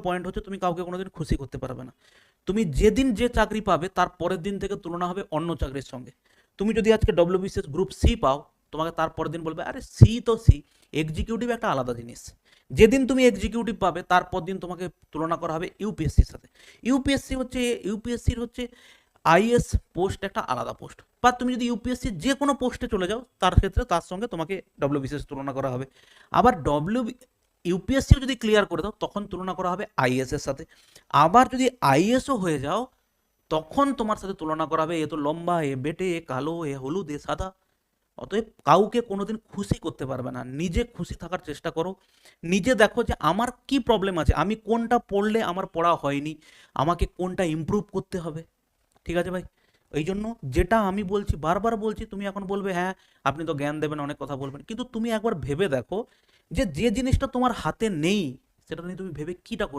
Point হচ্ছে তুমি কাউকে কোনোদিন খুশি করতে পারবে না। তুমি যেদিন যে চাকরি পাবে তার পরের দিন থেকে তুলনা হবে অন্য চাকরির সঙ্গে। তুমি যদি আজকে ডব্লিউবিসিএস গ্রুপ সি পাও, তোমাকে তার পরের দিন বলবে আরে সি তো সি, এক্সিকিউটিভ একটা আলাদা জিনিস। যেদিন তুমি এক্সিকিউটিভ পাবে তারপর দিন তোমাকে তুলনা করা হবে ইউপিএসসির সাথে। ইউপিএসসির হচ্ছে আইএস পোস্ট একটা আলাদা পোস্ট, বা তুমি যদি ইউপিএসসি যে কোনো পোস্টে চলে যাও তার ক্ষেত্রে তার সঙ্গে তোমাকে ডব্লিউবিসিএস তুলনা করা হবে। আবার ইউপিএসসিও যদি ক্লিয়ার করে দাও তখন তুলনা করা হবে আইএস এর সাথে। আবার যদি আইএসও হয়ে যাও তখন তোমার সাথে তুলনা করা হবে এ তো লম্বা, এ বেটে, এ কালো, এ হলুদ, এ সাদা। অতএব কাউকে কোনোদিন খুশি করতে পারবে না, নিজে খুশি থাকার চেষ্টা করো। নিজে দেখো যে আমার কি প্রবলেম আছে, আমি কোনটা পড়লে আমার পড়া হয়নি, আমাকে কোনটা ইমপ্রুভ করতে হবে। ঠিক আছে ভাই? এই জন্য যেটা আমি বলছি, বারবার বলছি, তুমি এখন বলবে হ্যাঁ আপনি তো জ্ঞান দেবেন, অনেক কথা বলবেন, কিন্তু তুমি একবার ভেবে দেখো যে যে জিনিসটা তোমার হাতে নেই সেটা নিয়ে তুমি ভেবে কিটা করবে।